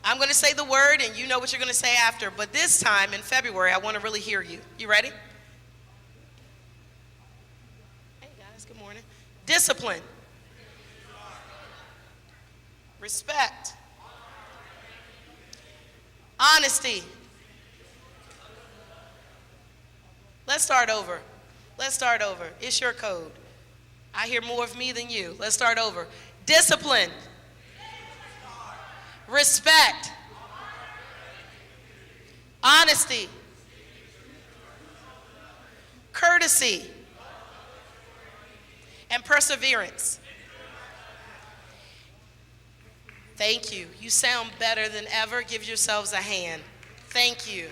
I'm going to say the word, and you know what you're going to say after. But this time in February, I want to really hear you. You ready? Hey, guys. Good morning. Discipline. Respect. Honesty. Let's start over. Let's start over. It's your code. I hear more of me than you. Let's start over. Discipline. Respect. Honesty. Courtesy. And perseverance. Thank you. You sound better than ever. Give yourselves a hand. Thank you.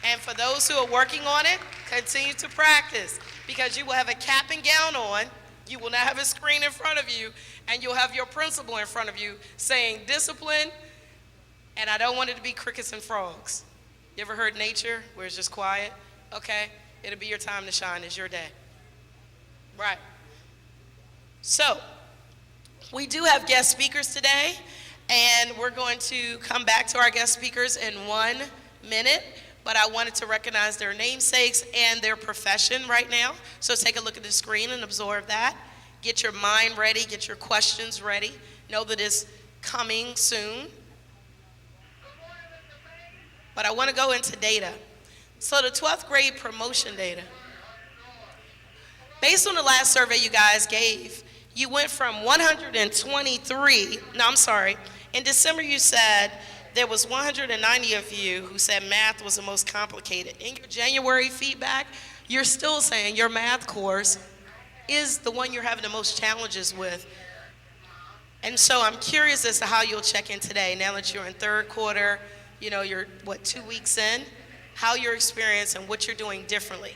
And for those who are working on it, continue to practice, because you will have a cap and gown on. You will not have a screen in front of you, and you'll have your principal in front of you saying discipline, and I don't want it to be crickets and frogs. You ever heard nature where it's just quiet? Okay, it'll be your time to shine. It's your day. Right. So, we do have guest speakers today, and we're going to come back to our guest speakers in 1 minute. But I wanted to recognize their namesakes and their profession right now. So take a look at the screen and absorb that. Get your mind ready. Get your questions ready. Know that it's coming soon. But I want to go into data. So the 12th grade promotion data. Based on the last survey you guys gave, you went from 123. No, I'm sorry. In December you said there was 190 of you who said math was the most complicated. In your January feedback, you're still saying your math course is the one you're having the most challenges with. And so I'm curious as to how you'll check in today, now that you're in third quarter, you know, you're, 2 weeks in, how your experience and what you're doing differently.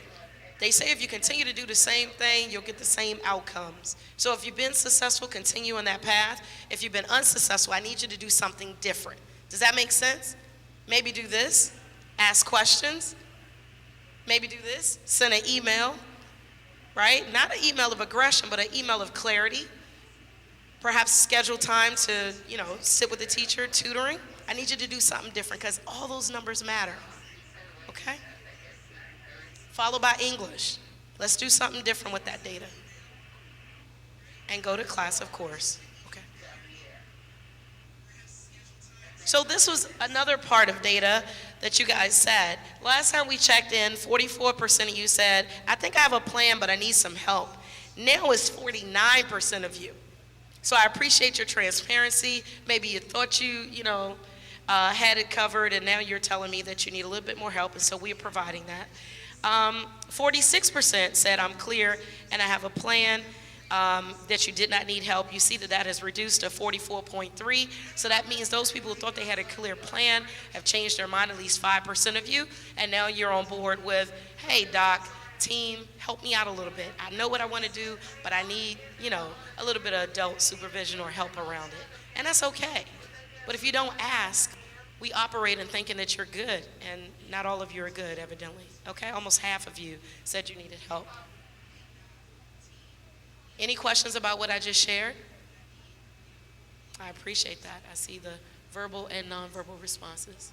They say if you continue to do the same thing, you'll get the same outcomes. So if you've been successful, continue on that path. If you've been unsuccessful, I need you to do something different. Does that make sense? Maybe do this, ask questions. Maybe do this, send an email, right? Not an email of aggression, but an email of clarity. Perhaps schedule time to, sit with the teacher, tutoring. I need you to do something different because all those numbers matter, okay? Followed by English. Let's do something different with that data. And go to class, of course. So this was another part of data that you guys said. Last time we checked in, 44% of you said, I think I have a plan, but I need some help. Now it's 49% of you. So I appreciate your transparency. Maybe you thought you had it covered, and now you're telling me that you need a little bit more help, and so we're providing that. 46% said, I'm clear, and I have a plan. That you did not need help. You see that has reduced to 44.3. So that means those people who thought they had a clear plan have changed their mind, at least 5% of you. And now you're on board with, hey, doc, team, help me out a little bit. I know what I want to do, but I need, a little bit of adult supervision or help around it. And that's okay. But if you don't ask, we operate in thinking that you're good. And not all of you are good, evidently. Okay? Almost half of you said you needed help. Any questions about what I just shared? I appreciate that. I see the verbal and nonverbal responses.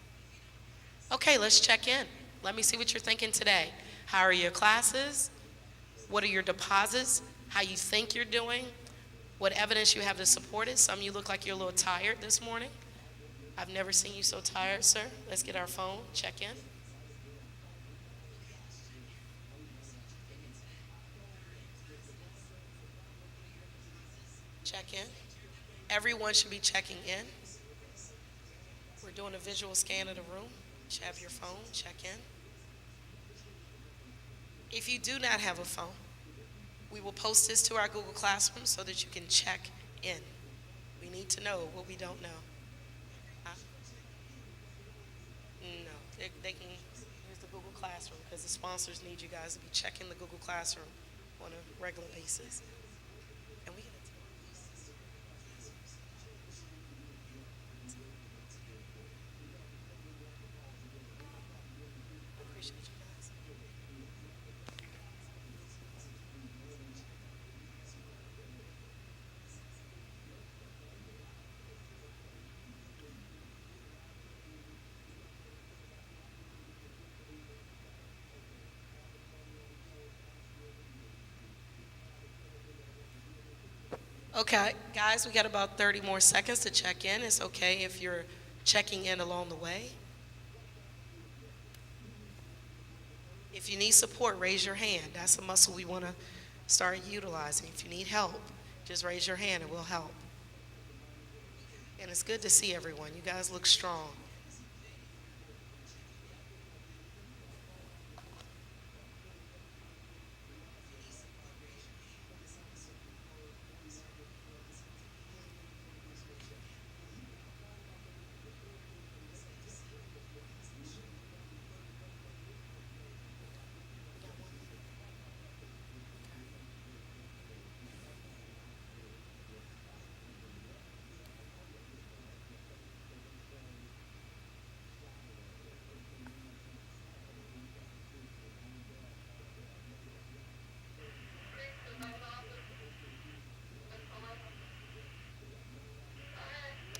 Okay, let's check in. Let me see what you're thinking today. How are your classes? What are your deposits? How you think you're doing? What evidence you have to support it? Some of you look like you're a little tired this morning. I've never seen you so tired, sir. Let's get our phone, check in. Check in. Everyone should be checking in. We're doing a visual scan of the room. You should have your phone, check in. If you do not have a phone, we will post this to our Google Classroom so that you can check in. We need to know what we don't know. No, they can, here's the Google Classroom, because the sponsors need you guys to be checking the Google Classroom on a regular basis. And we appreciate you guys. Okay, guys, we got about 30 more seconds to check in. It's okay if you're checking in along the way. If you need support, raise your hand. That's a muscle we want to start utilizing. If you need help, just raise your hand and we'll help. And it's good to see everyone. You guys look strong.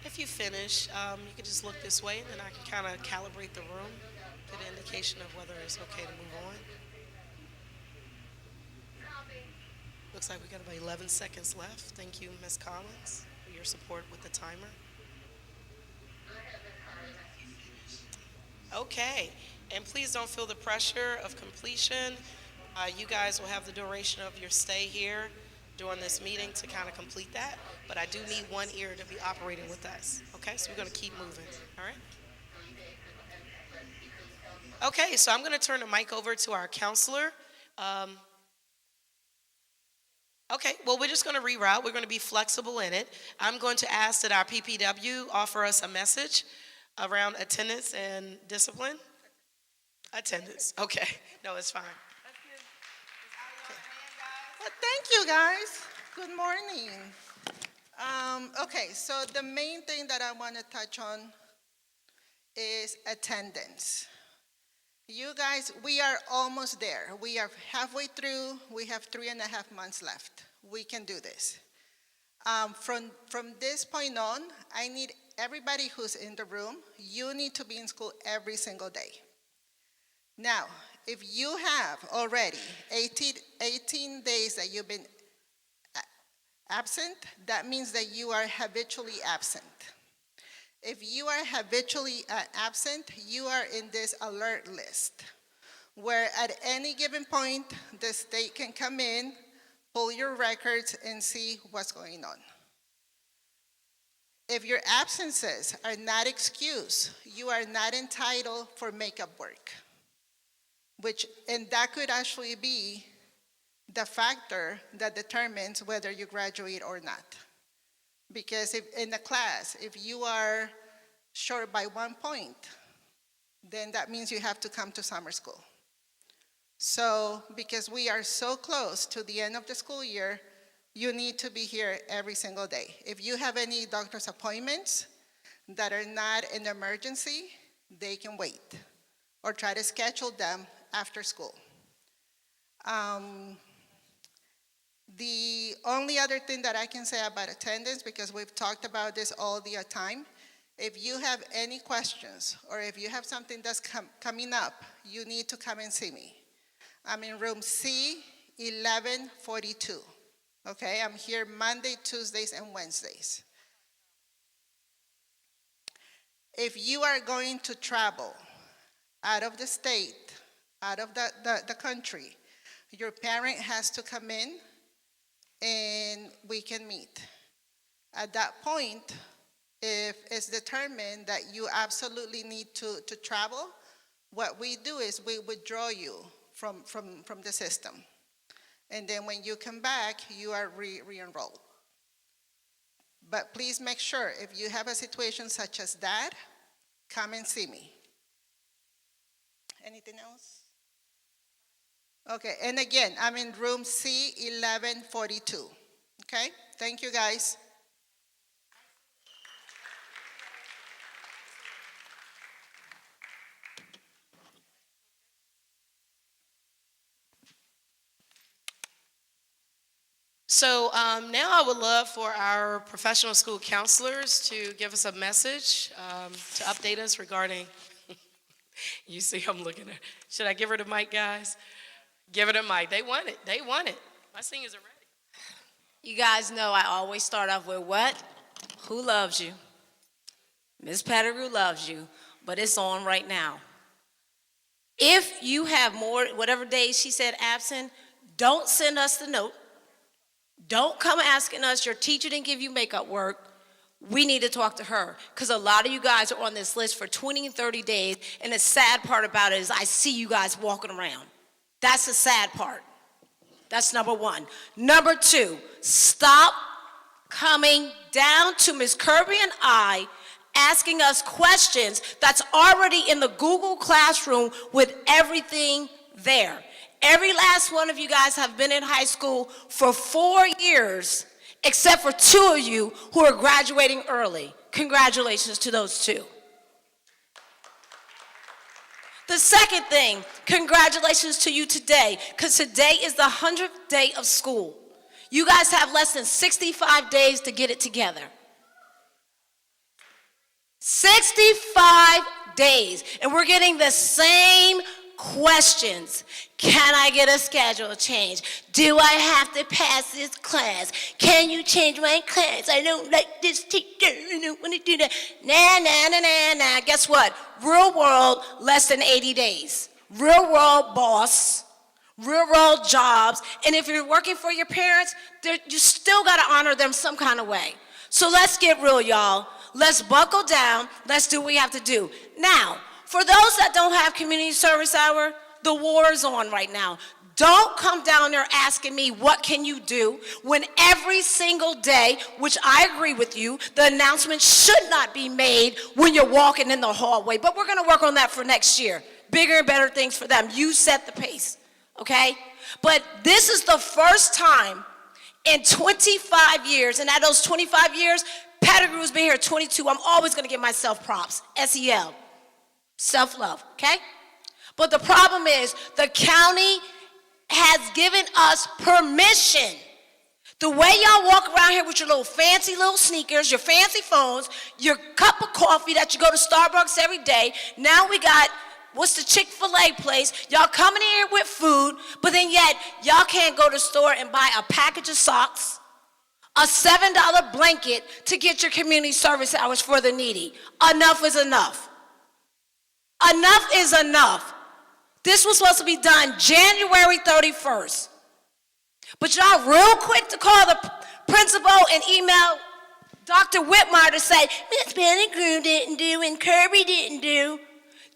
If you finish, you can just look this way and then I can kind of calibrate the room, get an indication of whether it's okay to move on. Looks like we got about 11 seconds left. Thank you, Ms. Collins, for your support with the timer. Okay, and please don't feel the pressure of completion. You guys will have the duration of your stay here during this meeting to kind of complete that, but I do need one ear to be operating with us. Okay, so we're going to keep moving. All right. Okay, so I'm going to turn the mic over to our counselor. Um, okay, well, we're just going to reroute. We're going to be flexible in it. I'm going to ask that our PPW offer us a message around attendance and discipline. Attendance. Okay, no, it's fine. Well, thank you, guys. Good morning. Okay, so the main thing that I want to touch on is attendance. You guys, we are almost there. We are halfway through. We have 3.5 months left. We can do this. From this point on, I need everybody who's in the room, you need to be in school every single day. Now, if you have already 18 days that you've been absent, that means that you are habitually absent. If you are habitually absent, you are in this alert list, where at any given point, the state can come in, pull your records, and see what's going on. If your absences are not excused, you are not entitled for makeup work, and that could actually be the factor that determines whether you graduate or not. Because if in a class, if you are short by 1 point, then that means you have to come to summer school. So, because we are so close to the end of the school year, you need to be here every single day. If you have any doctor's appointments that are not an emergency, they can wait, or try to schedule them after school. The only other thing that I can say about attendance, because we've talked about this all the time, if you have any questions or if you have something that's coming up, you need to come and see me. I'm in room C1142. Okay, I'm here Monday, Tuesdays, and Wednesdays. If you are going to travel out of the state, out of the country, your parent has to come in and we can meet. At that point, if it's determined that you absolutely need to travel, what we do is we withdraw you from the system. And then when you come back, you are re-enrolled. But please make sure, if you have a situation such as that, come and see me. Anything else? Okay, and again, I'm in room C1142. Okay, thank you, guys. So now I would love for our professional school counselors to give us a message to update us regarding, you see I'm looking at, should I give her the mic, guys? Give her the mic. They want it. They want it. My singers are ready. You guys know I always start off with what? Who loves you? Miss Pettigrew loves you, but it's on right now. If you have more, whatever days she said absent, don't send us the note. Don't come asking us, your teacher didn't give you makeup work. We need to talk to her, because a lot of you guys are on this list for 20 and 30 days, and the sad part about it is I see you guys walking around. That's the sad part. That's number one. Number two, stop coming down to Miss Kirby and I asking us questions that's already in the Google Classroom with everything there. Every last one of you guys have been in high school for 4 years, except for 2 of you who are graduating early. Congratulations to those 2. The second thing, congratulations to you today, because today is the 100th day of school. You guys have less than 65 days to get it together. 65 days, and we're getting the same questions. Can I get a schedule change? Do I have to pass this class? Can you change my class? I don't like this teacher. I don't want to do that. Nah. Guess what? Real world, less than 80 days. Real world boss, real world jobs. And if you're working for your parents, you still got to honor them some kind of way. So let's get real, y'all. Let's buckle down. Let's do what we have to do. Now, for those that don't have community service hour, the war is on right now. Don't come down there asking me, what can you do? When every single day, which I agree with you, the announcement should not be made when you're walking in the hallway. But we're going to work on that for next year. Bigger and better things for them. You set the pace, okay? But this is the first time in 25 years, and at those 25 years, Pettigrew's been here 22. I'm always going to give myself props. SEL. Self-love, okay? But the problem is the county has given us permission. The way y'all walk around here with your little fancy little sneakers, your fancy phones, your cup of coffee that you go to Starbucks every day. Now we got, what's the Chick-fil-A place? Y'all coming in here with food, but then yet y'all can't go to the store and buy a package of socks, a $7 blanket to get your community service hours for the needy. Enough is enough. Enough is enough. This was supposed to be done January 31st. But y'all real quick to call the principal and email Dr. Whitmire to say, Miss Pettigrew didn't do and Kirby didn't do.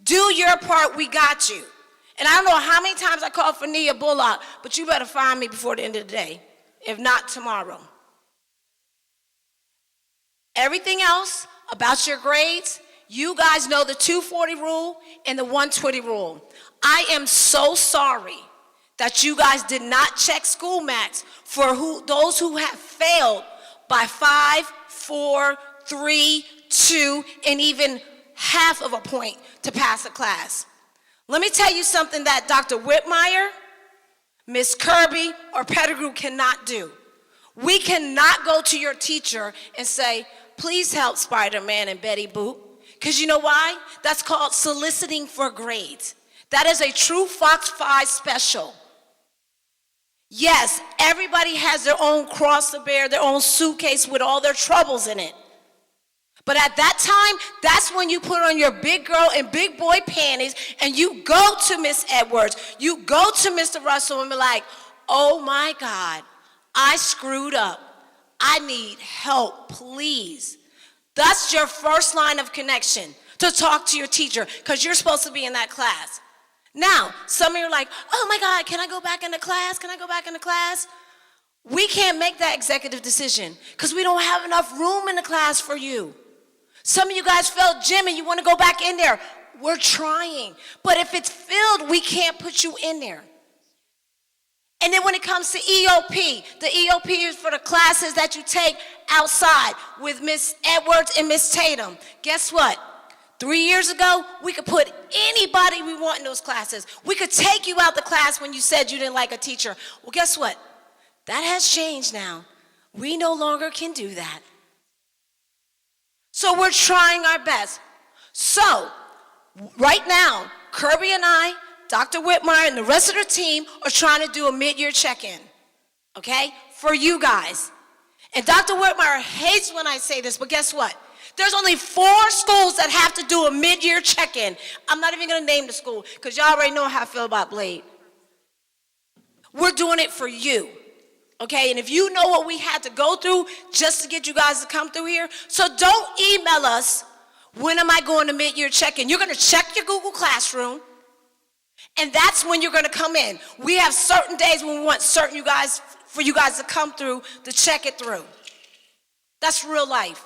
Do your part, we got you. And I don't know how many times I called for Nia Bullock, but you better find me before the end of the day, if not tomorrow. Everything else about your grades, you guys know the 240 rule and the 120 rule. I am so sorry that you guys did not check school max for those who have failed by 5, 4, 3, 2, and even half of a point to pass a class. Let me tell you something that Dr. Whitmire, Miss Kirby, or Pettigrew cannot do. We cannot go to your teacher and say, please help Spider-Man and Betty Boop. Because you know why? That's called soliciting for grades. That is a true Fox 5 special. Yes, everybody has their own cross to bear, their own suitcase with all their troubles in it. But at that time, that's when you put on your big girl and big boy panties and you go to Miss Edwards, you go to Mr. Russell and be like, oh my God, I screwed up. I need help, please. That's your first line of connection to talk to your teacher because you're supposed to be in that class. Now, some of you are like, oh my God, can I go back into class? Can I go back into class? We can't make that executive decision because we don't have enough room in the class for you. Some of you guys felt gym and you want to go back in there. We're trying. But if it's filled, we can't put you in there. And then when it comes to EOP, the EOP is for the classes that you take outside with Miss Edwards and Miss Tatum. Guess what? 3 years ago, we could put anybody we want in those classes. We could take you out the class when you said you didn't like a teacher. Well, guess what? That has changed now. We no longer can do that. So we're trying our best. So right now, Kirby and I, Dr. Whitmire, and the rest of the team are trying to do a mid-year check-in, okay, for you guys. And Dr. Whitmire hates when I say this, but guess what? There's only 4 schools that have to do a mid-year check-in. I'm not even going to name the school because y'all already know how I feel about Blade. We're doing it for you, okay? And if you know what we had to go through just to get you guys to come through here, so don't email us, when am I going to mid-year check-in? You're going to check your Google Classroom, and that's when you're going to come in. We have certain days when we want for you guys to come through to check it through. That's real life.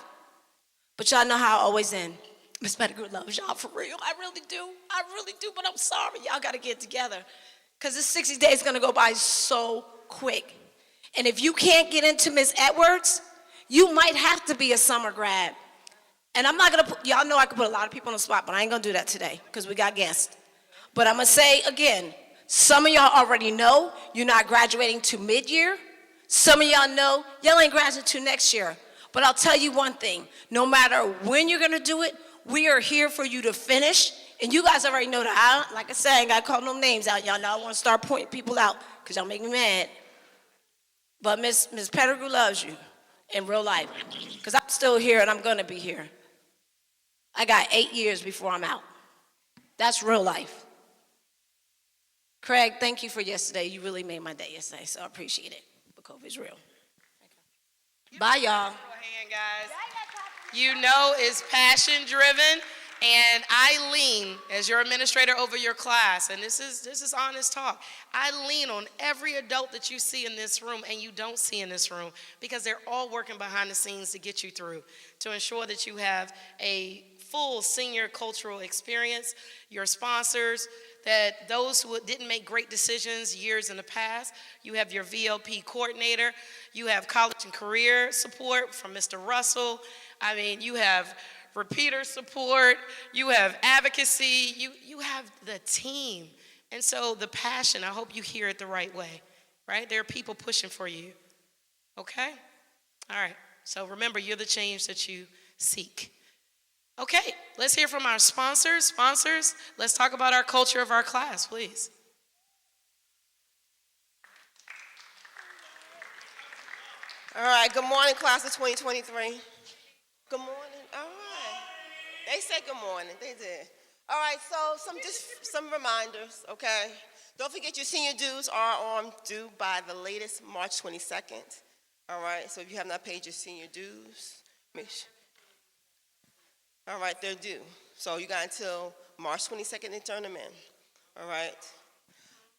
But y'all know how I always end. Miss Pettigrew loves y'all for real. I really do. I really do, but I'm sorry. Y'all got to get together. Because this 60 days is going to go by so quick. And if you can't get into Miss Edwards, you might have to be a summer grad. And I'm not going to y'all know I can put a lot of people on the spot, but I ain't going to do that today because we got guests. But I'm going to say again, some of y'all already know you're not graduating to mid-year. Some of y'all know y'all ain't graduating to next year. But I'll tell you one thing, no matter when you're going to do it, we are here for you to finish. And you guys already know that. Like I said, I ain't got to call no names out. Y'all know I want to start pointing people out because y'all make me mad. But Miss Pettigrew loves you in real life because I'm still here and I'm going to be here. I got 8 years before I'm out. That's real life. Craig, thank you for yesterday. You really made my day yesterday, so I appreciate it. But COVID's real. Bye, y'all. Hand, guys. You know it's passion driven, and I lean as your administrator over your class, and this is honest talk. I lean on every adult that you see in this room and you don't see in this room because they're all working behind the scenes to get you through, to ensure that you have a full senior cultural experience, your sponsors, that those who didn't make great decisions years in the past, you have your VLP coordinator, you have college and career support from Mr. Russell. I mean, you have repeater support, you have advocacy, you have the team. And so the passion, I hope you hear it the right way, right? There are people pushing for you, okay? All right, so remember, you're the change that you seek. Okay, let's hear from our sponsors. Sponsors, let's talk about our culture of our class, please. All right, good morning, class of 2023. Good morning, all right. They said good morning, they did. All right, so some reminders, okay? Don't forget your senior dues are due by the latest March 22nd. All right, so if you have not paid your senior dues, make sure. All right, they're due. So you got until March 22nd to turn them in. All right.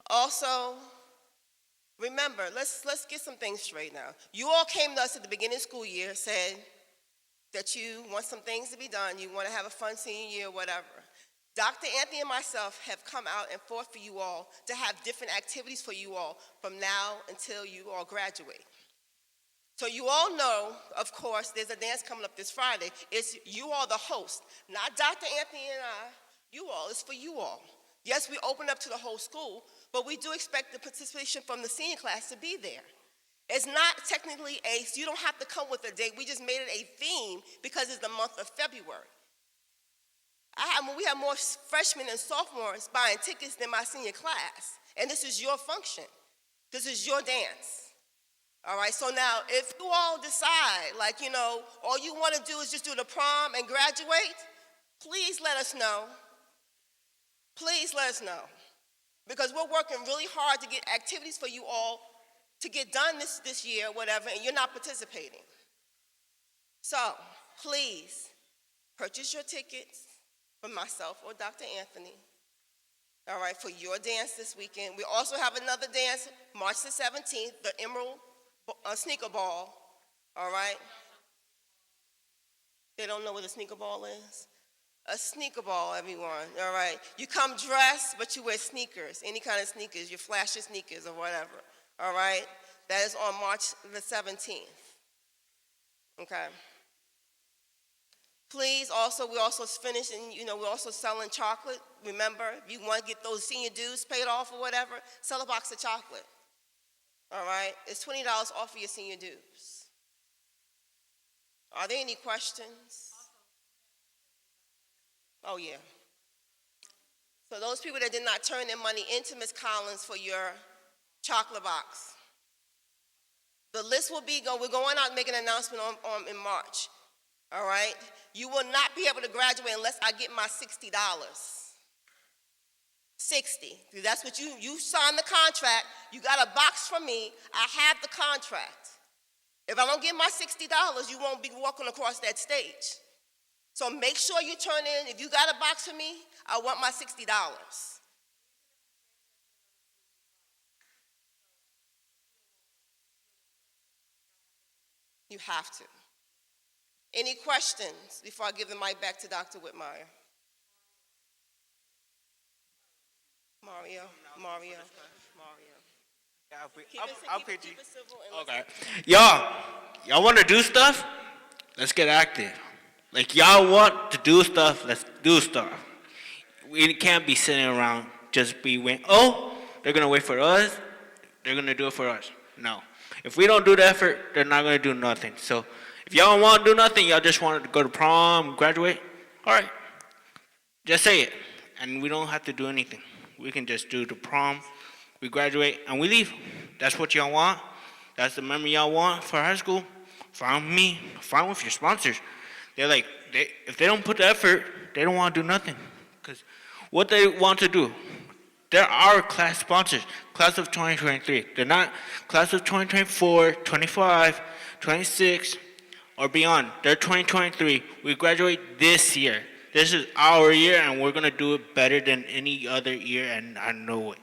Also, remember, let's get some things straight now. You all came to us at the beginning of the school year, said that you want some things to be done, you want to have a fun senior year, whatever. Dr. Anthony and myself have come out and fought for you all to have different activities for you all from now until you all graduate. So you all know, of course, there's a dance coming up this Friday. It's you all the host, not Dr. Anthony and I, you all. It's for you all. Yes, we open up to the whole school, but we do expect the participation from the senior class to be there. It's not technically you don't have to come with a date. We just made it a theme because it's the month of February. We have more freshmen and sophomores buying tickets than my senior class, and this is your function. This is your dance. All right, so now if you all decide, all you want to do is just do the prom and graduate, please let us know. Please let us know. Because we're working really hard to get activities for you all to get done this year, whatever, and you're not participating. So please purchase your tickets from myself or Dr. Anthony, all right, for your dance this weekend. We also have another dance, March the 17th, the Emerald Sneaker Ball, all right? They don't know what a sneaker ball is? A sneaker ball, everyone, all right? You come dressed, but you wear sneakers, any kind of sneakers, your flashy sneakers or whatever, all right? That is on March the 17th, okay? Please, we're also finishing, we're also selling chocolate. Remember, if you want to get those senior dues paid off or whatever, sell a box of chocolate. All right, it's $20 off of your senior dues. Are there any questions? Oh, yeah. So those people that did not turn their money into Ms. Collins for your chocolate box, The list will be, we're going out and making an announcement in March, all right? You will not be able to graduate unless I get my $60. 60. That's what you signed the contract. You got a box from me. I have the contract. If I don't get my $60, you won't be walking across that stage. So make sure you turn in. If you got a box for me, I want my $60. You have to. Any questions before I give the mic back to Dr. Whitmire? Mario. Keep it civil and Okay. Y'all want to do stuff? Let's get active. Like, y'all want to do stuff? Let's do stuff. We can't be sitting around just be waiting. Oh, they're going to wait for us. They're going to do it for us. No. If we don't do the effort, they're not going to do nothing. So if y'all don't want to do nothing, y'all just want to go to prom, graduate, all right. Just say it. And we don't have to do anything. We can just do the prom, we graduate, and we leave. That's what y'all want. That's the memory y'all want for high school. Fine with me. Fine with your sponsors. They're like, if they don't put the effort, they don't want to do nothing. Because what they want to do, they're our class sponsors, class of 2023. They're not class of 2024, 25, 26, or beyond. They're 2023. We graduate this year. This is our year, and we're going to do it better than any other year, and I know it.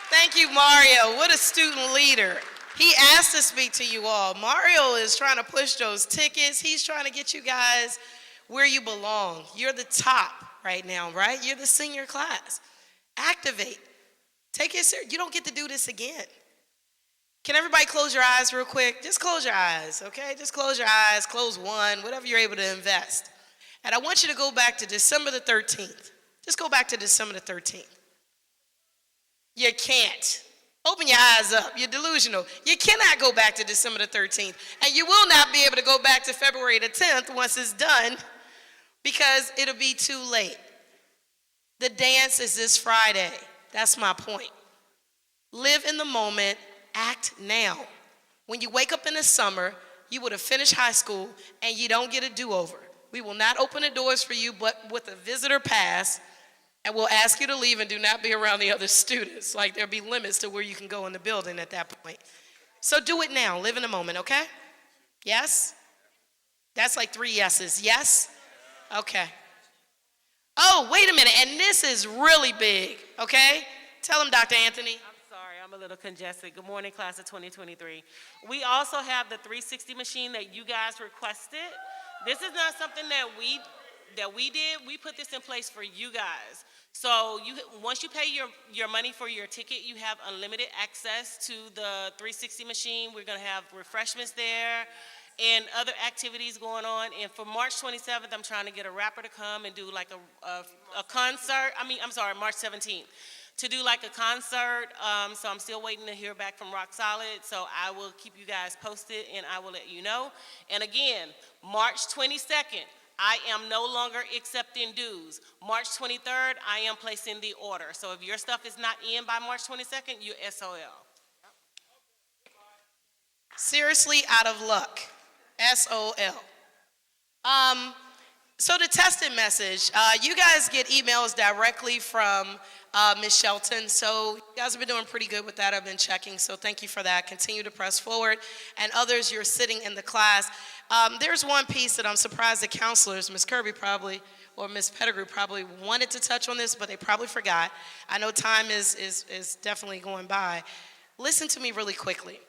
Thank you, Mario. What a student leader. He asked to speak to you all. Mario is trying to push those tickets. He's trying to get you guys where you belong. You're the top right now, right? You're the senior class. Activate. Take it serious. You don't get to do this again. Can everybody close your eyes real quick? Just close your eyes, okay? Just close your eyes, close one, whatever you're able to invest. And I want you to go back to December the 13th. Just go back to December the 13th. You can't. Open your eyes up. You're delusional. You cannot go back to December the 13th. And you will not be able to go back to February the 10th once it's done because it'll be too late. The dance is this Friday. That's my point. Live in the moment. Act now. When you wake up in the summer, you would have finished high school and you don't get a do-over. We will not open the doors for you but with a visitor pass, and we'll ask you to leave and do not be around the other students. Like, there'll be limits to where you can go in the building at that point. So do it now. Live in the moment, okay? Yes? That's like 3 yeses. Yes? Okay. Oh, wait a minute. And this is really big, okay? Tell him, Dr. Anthony. I'm a little congested. Good morning, class of 2023. We also have the 360 machine that you guys requested. This is not something that we did. We put this in place for you guys. So once you pay your money for your ticket, you have unlimited access to the 360 machine. We're going to have refreshments there and other activities going on. And for March 27th, I'm trying to get a rapper to come and do like a concert. March 17th. To do like a concert, so I'm still waiting to hear back from Rock Solid, so I will keep you guys posted and I will let you know. And again, March 22nd, I am no longer accepting dues. March 23rd, I am placing the order. So if your stuff is not in by March 22nd, you're SOL. Seriously out of luck. SOL. So the tested message, you guys get emails directly from Ms. Shelton. So you guys have been doing pretty good with that. I've been checking, so thank you for that. Continue to press forward. And others, you're sitting in the class. There's one piece that I'm surprised the counselors, Ms. Kirby probably, or Ms. Pettigrew probably wanted to touch on this, but they probably forgot. I know time is definitely going by. Listen to me really quickly.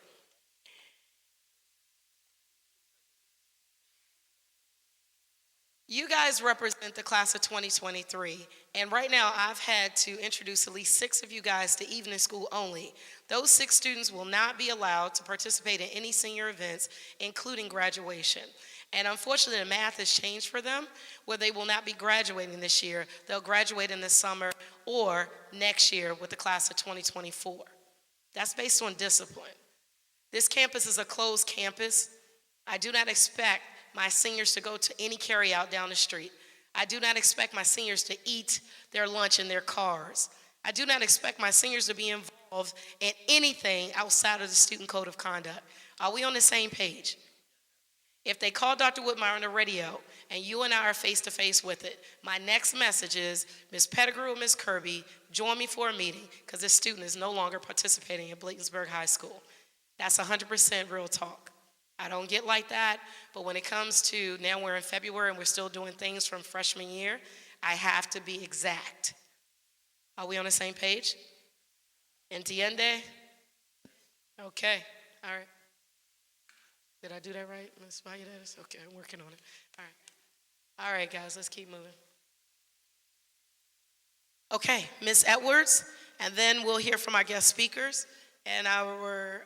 You guys represent the class of 2023, and right now I've had to introduce at least 6 of you guys to evening school only. Those 6 students will not be allowed to participate in any senior events, including graduation. And unfortunately, the math has changed for them, where they will not be graduating this year. They'll graduate in the summer or next year with the class of 2024. That's based on discipline. This campus is a closed campus. I do not expect my seniors to go to any carryout down the street. I do not expect my seniors to eat their lunch in their cars. I do not expect my seniors to be involved involved in anything outside of the student code of conduct. Are we on the same page? If they call Dr. Whitmire on the radio and you and I are face to face with it, my next message is, Ms. Pettigrew and Ms. Kirby, join me for a meeting because this student is no longer participating at Bladensburg High School. That's 100% real talk. I don't get like that, but when it comes to, now we're in February and we're still doing things from freshman year, I have to be exact. Are we on the same page? Entiende? Okay, all right. Did I do that right, Ms. Valladares? Okay, I'm working on it. All right. All right, guys, let's keep moving. Okay, Ms. Edwards, and then we'll hear from our guest speakers and our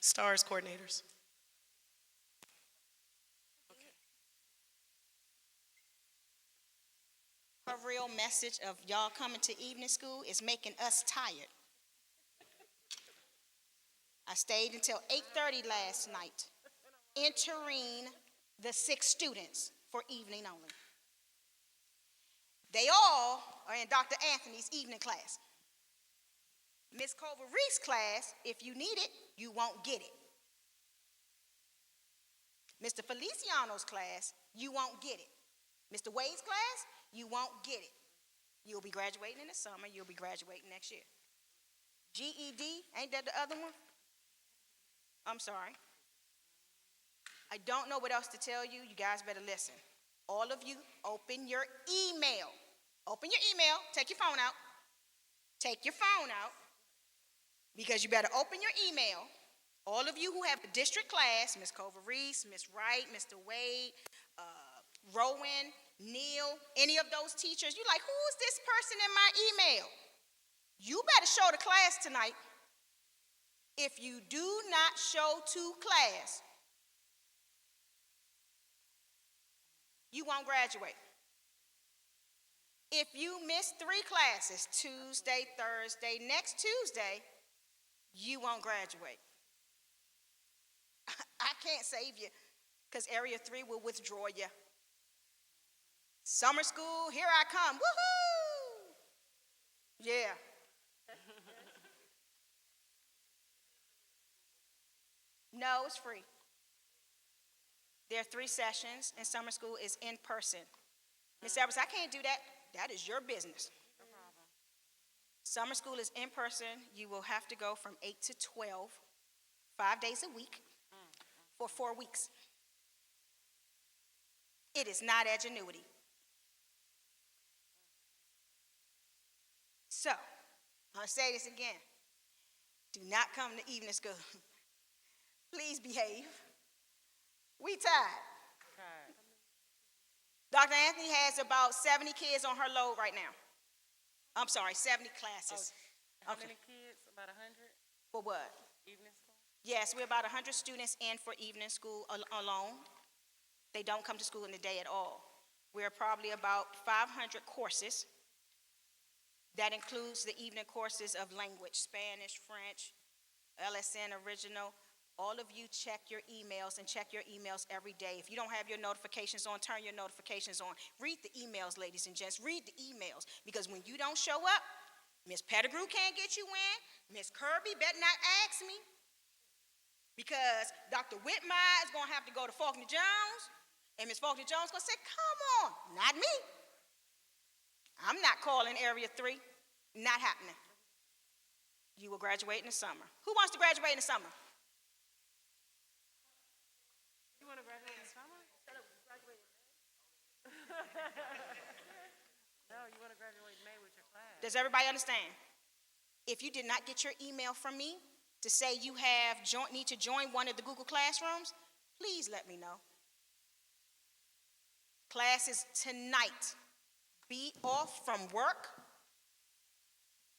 STARS coordinators. Her real message of y'all coming to evening school is making us tired. I stayed until 8:30 last night, entering the 6 students for evening only. They all are in Dr. Anthony's evening class. Miss Culver-Reese's class, if you need it, you won't get it. Mr. Feliciano's class, you won't get it. Mr. Wade's class, you won't get it. You'll be graduating in the summer, you'll be graduating next year. GED, ain't that the other one? I'm sorry. I don't know what else to tell you. You guys better listen. All of you, open your email. Open your email. Take your phone out. Take your phone out. Because you better open your email. All of you who have a district class, Ms. Culver-Reese, Ms. Wright, Mr. Wade, Rowan, Neil, any of those teachers, you're like, who is this person in my email? You better show to class tonight. If you do not show to class, you won't graduate. If you miss 3 classes, Tuesday, Thursday, next Tuesday, you won't graduate. I can't save you because Area 3 will withdraw you. Summer school, here I come. Woohoo! Yeah. No, it's free. There are 3 sessions, and summer school is in person. Ms. Edwards, I can't do that. That is your business. No problem. Summer school is in person. You will have to go from 8 to 12, 5 days a week, for 4 weeks. It is not Edgenuity. So, I'll say this again. Do not come to evening school. Please behave. We tired. Dr. Anthony has about 70 kids on her load right now. I'm sorry, 70 classes. How many kids? About 100? For what? Evening school? Yes, we're about 100 students in for evening school alone. They don't come to school in the day at all. We're probably about 500 courses. That includes the evening courses of language, Spanish, French, LSN original. All of you check your emails and check your emails every day. If you don't have your notifications on, turn your notifications on. Read the emails, ladies and gents. Read the emails. Because when you don't show up, Miss Pettigrew can't get you in. Miss Kirby better not ask me. Because Dr. Whitmire is going to have to go to Faulkner Jones. And Miss Faulkner Jones is going to say, come on, not me. I'm not calling Area 3. Not happening. You will graduate in the summer. Who wants to graduate in the summer? You want to graduate in the summer? No, you want to graduate in May with your class. Does everybody understand? If you did not get your email from me to say you have need to join one of the Google Classrooms, please let me know. Class is tonight. Be off from work,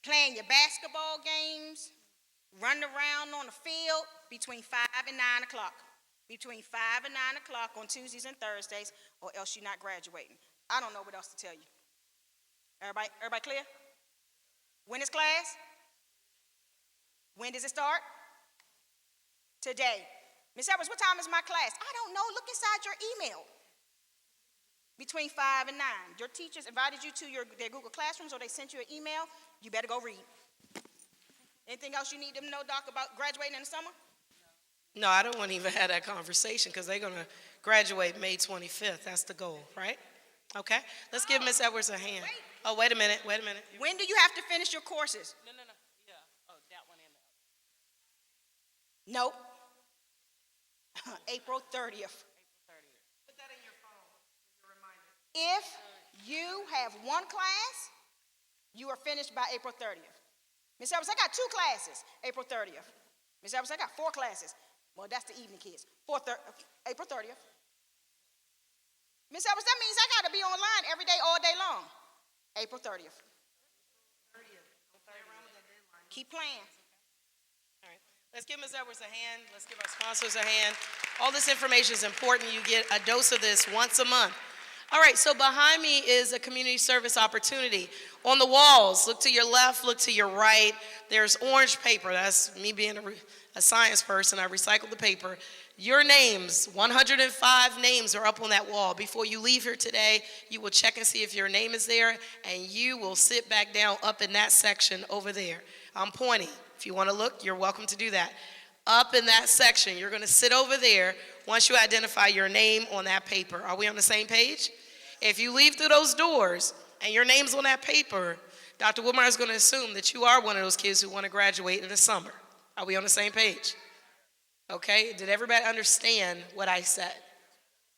playing your basketball games, running around on the field between 5 and 9 o'clock. Between 5 and 9 o'clock on Tuesdays and Thursdays, or else you're not graduating. I don't know what else to tell you. Everybody clear? When is class? When does it start? Today. Ms. Edwards, what time is my class? I don't know. Look inside your email. Between 5 and 9. Your teachers invited you to their Google Classrooms or they sent you an email. You better go read. Anything else you need them to know, Doc, about graduating in the summer? No, I don't want to even have that conversation because they're going to graduate May 25th. That's the goal, right? Okay, let's give Miss Edwards a hand. Oh, wait a minute. When do you have to finish your courses? No. Yeah. Oh, that one and the Nope. April 30th. Put that in your phone. You're reminded. If you have one class, you are finished by April 30th. Miss Evans, I got 2 classes, April 30th. Miss Evans, I got 4 classes. Well, that's the evening kids. April 30th. Miss Evans, that means I got to be online every day, all day long. April 30th. Keep playing. All right, let's give Ms. Edwards a hand. Let's give our sponsors a hand. All this information is important. You get a dose of this once a month. All right, so behind me is a community service opportunity. On the walls, look to your left, look to your right. There's orange paper. That's me being a science person. I recycled the paper. Your names, 105 names are up on that wall. Before you leave here today, you will check and see if your name is there, and you will sit back down up in that section over there. I'm pointing. If you want to look, you're welcome to do that. Up in that section, you're going to sit over there once you identify your name on that paper. Are we on the same page? If you leave through those doors and your name's on that paper, Dr. Woodmeyer is going to assume that you are one of those kids who want to graduate in the summer. Are we on the same page? Okay, did everybody understand what I said?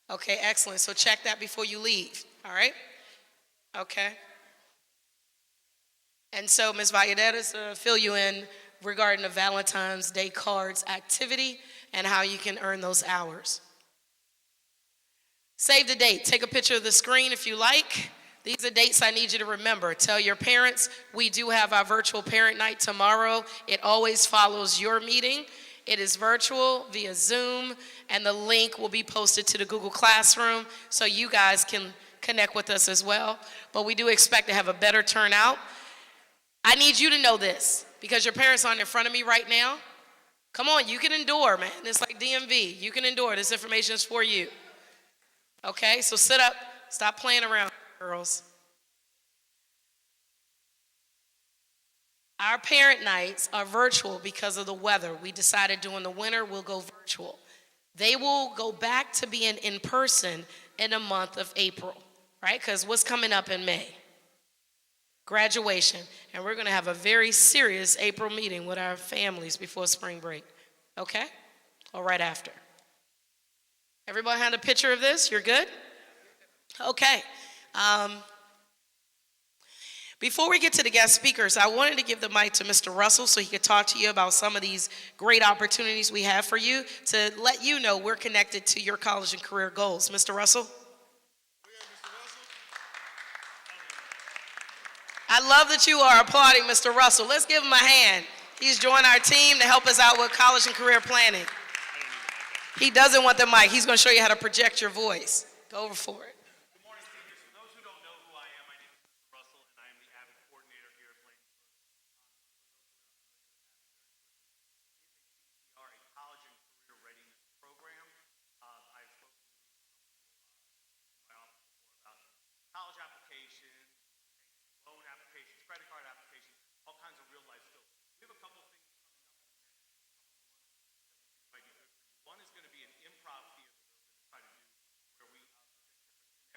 Okay, excellent. So check that before you leave, all right? Okay. And so Ms. Valladares fill you in regarding the Valentine's Day cards activity and how you can earn those hours. Save the date. Take a picture of the screen if you like. These are dates I need you to remember. Tell your parents we do have our virtual parent night tomorrow. It always follows your meeting. It is virtual via Zoom, and the link will be posted to the Google Classroom so you guys can connect with us as well. But we do expect to have a better turnout. I need you to know this because your parents aren't in front of me right now. Come on, you can endure, man. It's like DMV. You can endure. This information is for you. Okay, so sit up. Stop playing around, girls. Our parent nights are virtual because of the weather. We decided during the winter we'll go virtual. They will go back to being in person in the month of April, right? Because what's coming up in May? Graduation. And we're going to have a very serious April meeting with our families before spring break, okay? Or right after. Everybody had a picture of this? You're good? Okay. Before we get to the guest speakers, I wanted to give the mic to Mr. Russell so he could talk to you about some of these great opportunities we have for you to let you know we're connected to your college and career goals. Mr. Russell? I love that you are applauding Mr. Russell. Let's give him a hand. He's joined our team to help us out with college and career planning. He doesn't want the mic. He's going to show you how to project your voice. Go over for it. Good morning, seniors. For those who don't know who I am, my name is Mr. Russell, and I am the AVID coordinator here at Plains. We are a college and career readiness program. I've spoken to my office before about college applications, loan applications, credit card applications, all kinds of real life skills. We have a couple of things coming up in the next couple of months that might be good for you. One is going to be an improv theater that we're going to try to do where we present different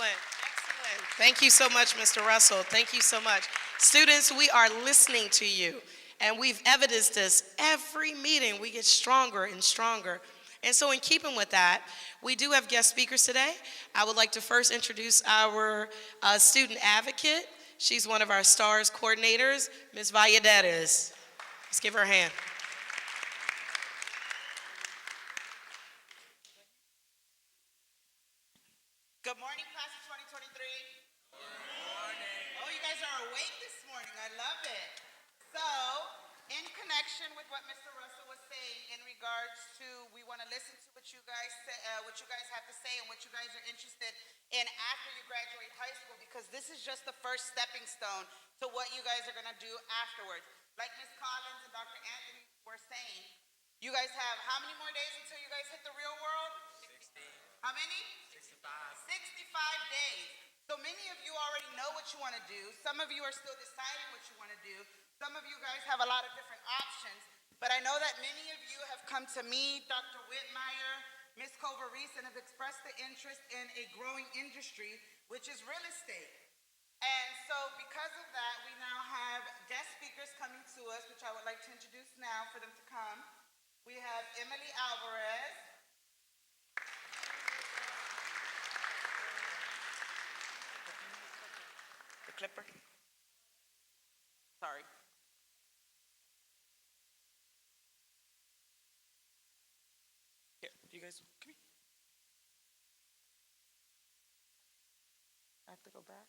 Excellent, excellent. Thank you so much, Mr. Russell. Thank you so much. Students, we are listening to you, and we've evidenced this every meeting. We get stronger and stronger. And so in keeping with that, we do have guest speakers today. I would like to first introduce our student advocate. She's one of our STARS coordinators, Ms. Valladares. Let's give her a hand. Good morning, class of 2023. Good morning. Oh, you guys are awake this morning. I love it. So, in connection with what Mr. Russell was saying in regards to we want to listen to what you guys say, what you guys have to say and what you guys are interested in after you graduate high school, because this is just the first stepping stone to what you guys are going to do afterwards. Like Ms. Collins and Dr. Anthony were saying, you guys have how many more days until you guys hit the real world? 16. How many? 65 days. So many of you already know what you want to do. Some of you are still deciding what you want to do. Some of you guys have a lot of different options. But I know that many of you have come to me, Dr. Whitmire, Ms. Culver-Reese, and have expressed the interest in a growing industry, which is real estate. And so because of that, we now have guest speakers coming to us, which I would like to introduce now for them to come. We have Emily Alvarez. Clipper. Sorry. Here, you guys, come here. I have to go back.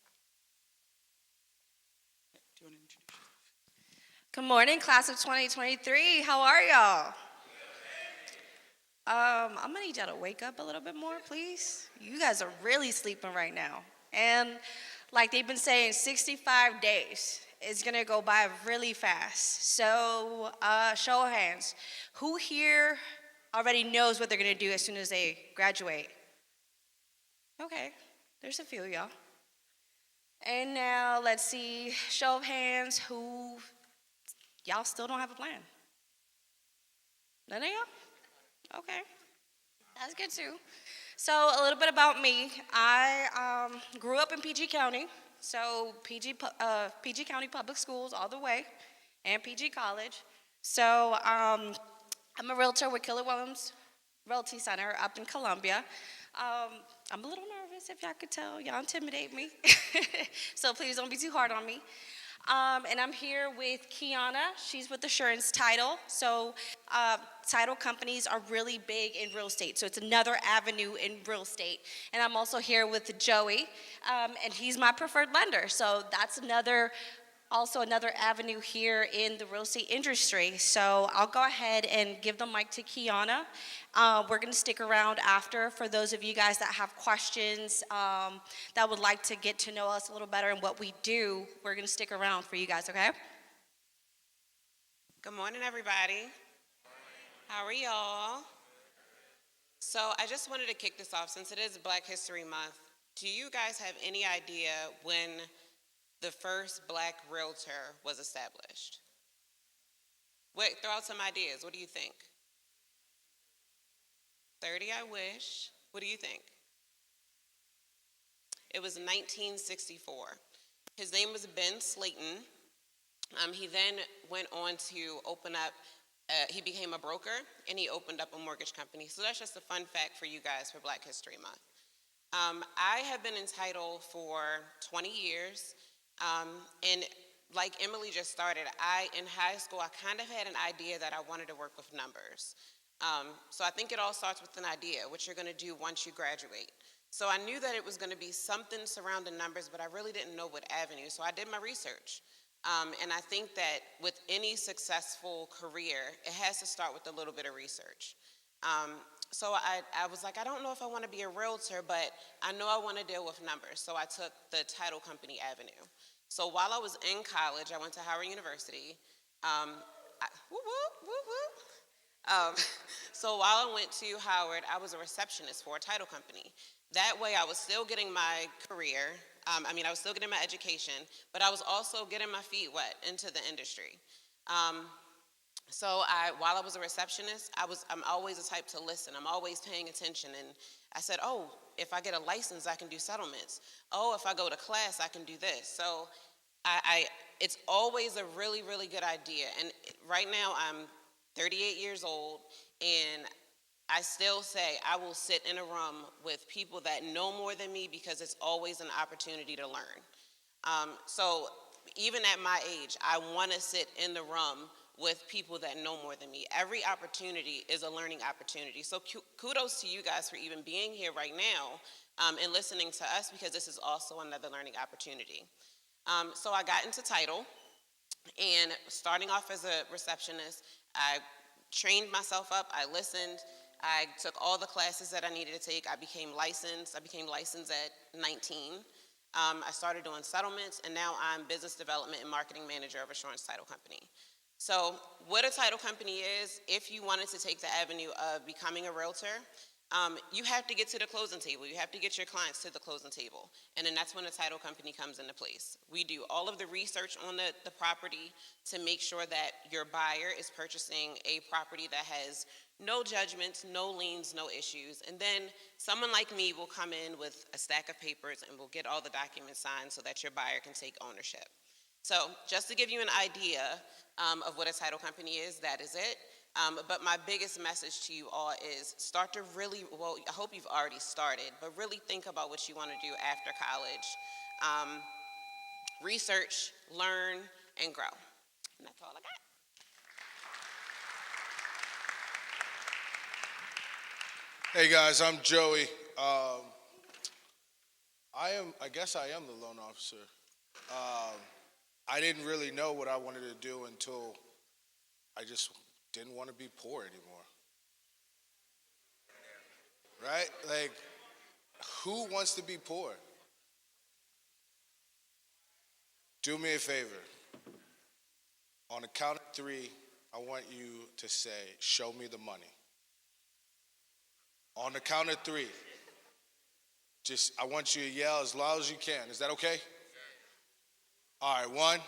Do you want to introduce yourself? Good morning, class of 2023. How are y'all? I'm gonna need y'all to wake up a little bit more, please. You guys are really sleeping right now. And like they've been saying, 65 days is gonna go by really fast. So, show of hands. Who here already knows what they're gonna do as soon as they graduate? Okay, there's a few of y'all. And now let's see, show of hands, who y'all still don't have a plan? None of y'all? Okay, that's good too. So a little bit about me. I grew up in PG County, so PG County Public Schools all the way, and PG College. So I'm a realtor with Keller Williams Realty Center up in Columbia. I'm a little nervous, if y'all could tell. Y'all intimidate me, so please don't be too hard on me. And I'm here with Kiana. She's with Assurance Title. So title companies are really big in real estate. So it's another avenue in real estate. And I'm also here with Joey, and he's my preferred lender. So that's also another avenue here in the real estate industry. So I'll go ahead and give the mic to Kiana. We're going to stick around after for those of you guys that have questions, that would like to get to know us a little better and what we do. We're going to stick around for you guys, okay? Good morning, everybody. How are y'all? So I just wanted to kick this off since it is Black History Month. Do you guys have any idea when the first Black realtor was established? Wait, throw out some ideas. What do you think? 30, I wish. What do you think? It was 1964. His name was Ben Slayton. He then went on to open up, he became a broker, and he opened up a mortgage company. So that's just a fun fact for you guys for Black History Month. I have been in title for 20 years. And like Emily just started, in high school, I kind of had an idea that I wanted to work with numbers. So I think it all starts with an idea, what you're going to do once you graduate. So I knew that it was going to be something surrounding numbers, but I really didn't know what avenue. So I did my research. And I think that with any successful career, it has to start with a little bit of research. So I was like, I don't know if I want to be a realtor, but I know I want to deal with numbers. So I took the title company avenue. So while I was in college, I went to Howard University. So while I went to Howard, I was a receptionist for a title company. That way I was still getting my career. I was still getting my education, but I was also getting my feet wet into the industry. So while I was a receptionist, I'm always the type to listen. I'm always paying attention. And I said, oh, if I get a license, I can do settlements. Oh, if I go to class, I can do this. So it's always a really, really good idea. And right now, I'm 38 years old, and I still say I will sit in a room with people that know more than me because it's always an opportunity to learn. So even at my age, I want to sit in the room with people that know more than me. Every opportunity is a learning opportunity. So kudos to you guys for even being here right now and listening to us, because this is also another learning opportunity. So I got into title, and starting off as a receptionist, I trained myself up, I listened, I took all the classes that I needed to take. I became licensed. I became licensed at 19. I started doing settlements, and now I'm business development and marketing manager of Assurance Title Company. So what a title company is, if you wanted to take the avenue of becoming a realtor, you have to get to the closing table. You have to get your clients to the closing table. And then that's when the title company comes into place. We do all of the research on the property to make sure that your buyer is purchasing a property that has no judgments, no liens, no issues. And then someone like me will come in with a stack of papers and will get all the documents signed so that your buyer can take ownership. So just to give you an idea of what a title company is, that is it. But my biggest message to you all is start to really, well, I hope you've already started, but really think about what you want to do after college. Research, learn, and grow. And that's all I got. Hey guys, I'm Joey. I guess I am the loan officer. I didn't really know what I wanted to do until I just didn't want to be poor anymore. Right? Like, who wants to be poor? Do me a favor. On the count of 3, I want you to say, show me the money. On the count of 3, I want you to yell as loud as you can. Is that okay? All right, 1,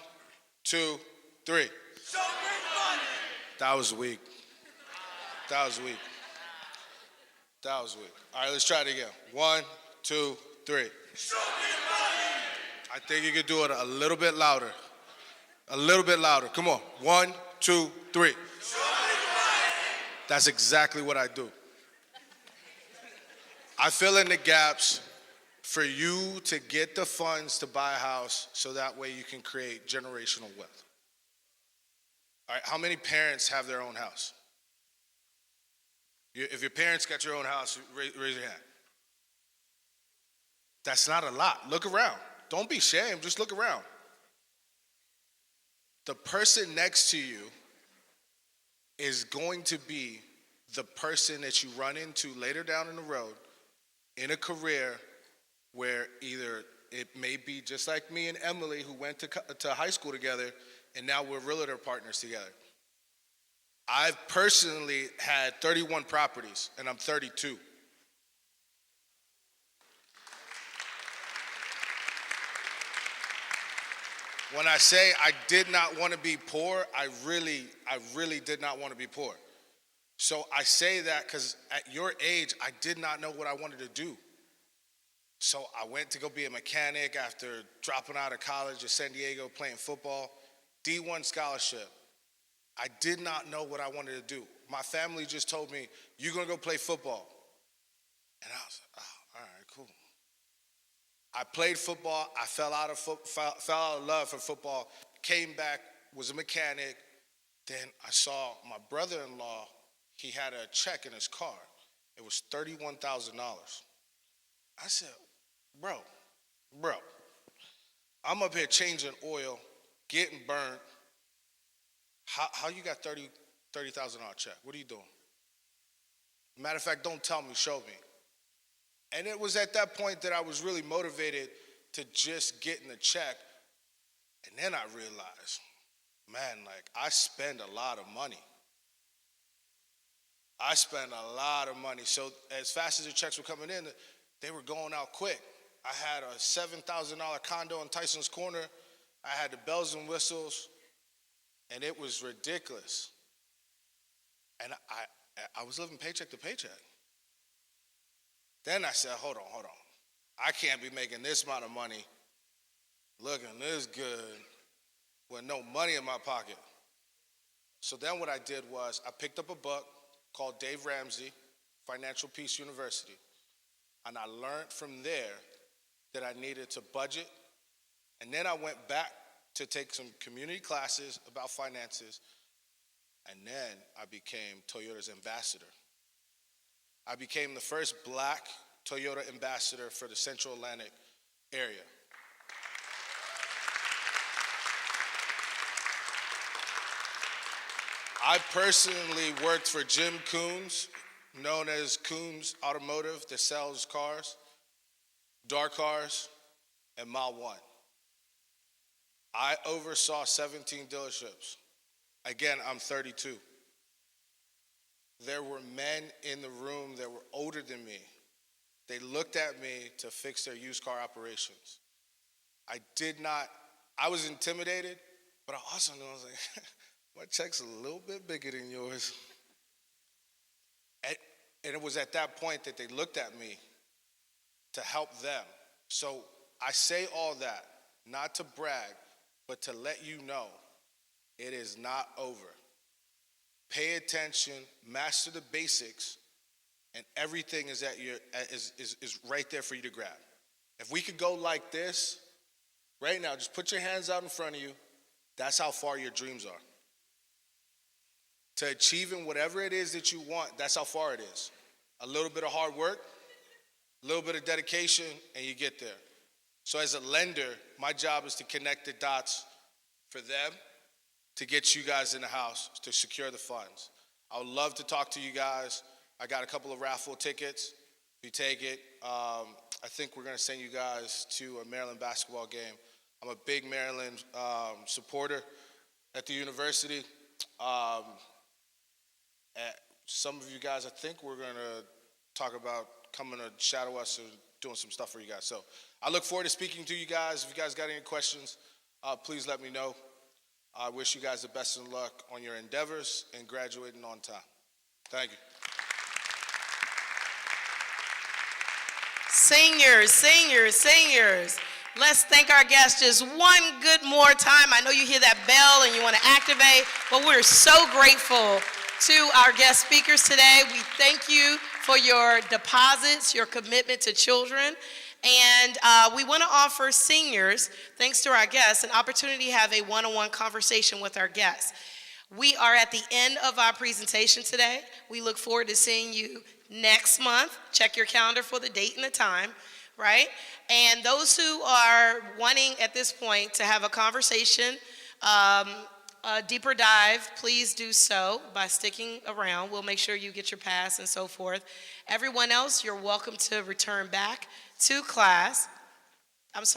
2, 3. Show me money! That was weak. That was weak. That was weak. All right, let's try it again. 1, 2, 3. Show me money! I think you could do it a little bit louder. A little bit louder. Come on. 1, 2, 3. Show me money! That's exactly what I do. I fill in the gaps for you to get the funds to buy a house so that way you can create generational wealth. All right, how many parents have their own house? If your parents got your own house, raise your hand. That's not a lot. Look around. Don't be ashamed, just look around. The person next to you is going to be the person that you run into later down in the road in a career where either it may be just like me and Emily, who went to high school together, and now we're realtor partners together. I've personally had 31 properties, and I'm 32. When I say I did not want to be poor, I really did not want to be poor. So I say that because at your age, I did not know what I wanted to do. So I went to go be a mechanic after dropping out of college in San Diego, playing football, D1 scholarship. I did not know what I wanted to do. My family just told me, you're going to go play football. And I was like, oh, all right, cool. I played football. I fell out of love for football, came back, was a mechanic. Then I saw my brother-in-law, he had a check in his car. It was $31,000. I said, bro, I'm up here changing oil, getting burned. How you got $30,000 check? What are you doing? Matter of fact, don't tell me, show me. And it was at that point that I was really motivated to just getting the check. And then I realized, man, like, I spend a lot of money. I spend a lot of money. So as fast as the checks were coming in, they were going out quick. I had a $7,000 condo in Tyson's Corner. I had the bells and whistles, and it was ridiculous. And I was living paycheck to paycheck. Then I said, hold on. I can't be making this amount of money, looking this good, with no money in my pocket. So then what I did was I picked up a book called Dave Ramsey, Financial Peace University. And I learned from there that I needed to budget. And then I went back to take some community classes about finances. And then I became Toyota's ambassador. I became the first black Toyota ambassador for the Central Atlantic area. I personally worked for Jim Coons, known as Coons Automotive, that sells cars, dark cars, and Mile 1. I oversaw 17 dealerships. Again, I'm 32. There were men in the room that were older than me. They looked at me to fix their used car operations. I was intimidated, but I also knew, I was like, my check's a little bit bigger than yours. And it was at that point that they looked at me to help them. So I say all that, not to brag, but to let you know it is not over. Pay attention, master the basics, and everything is is right there for you to grab. If we could go like this, right now, just put your hands out in front of you. That's how far your dreams are. To achieving whatever it is that you want, that's how far it is. A little bit of hard work, a little bit of dedication, and you get there. So as a lender, my job is to connect the dots for them to get you guys in the house, to secure the funds. I would love to talk to you guys. I got a couple of raffle tickets. If you take it, I think we're going to send you guys to a Maryland basketball game. I'm a big Maryland supporter at the university. Some of you guys, I think we're going to talk about coming to shadow us and doing some stuff for you guys. So I look forward to speaking to you guys. If you guys got any questions, please let me know. I wish you guys the best of luck on your endeavors and graduating on time. Thank you. Seniors, seniors, seniors. Let's thank our guests just one good more time. I know you hear that bell and you want to activate, but we're so grateful to our guest speakers today. We thank you for your deposits, your commitment to children. And we want to offer seniors, thanks to our guests, an opportunity to have a one-on-one conversation with our guests. We are at the end of our presentation today. We look forward to seeing you next month. Check your calendar for the date and the time, right? And those who are wanting at this point to have a conversation, a deeper dive, please do so by sticking around. We'll make sure you get your pass and so forth. Everyone else, you're welcome to return back to class. I'm sorry.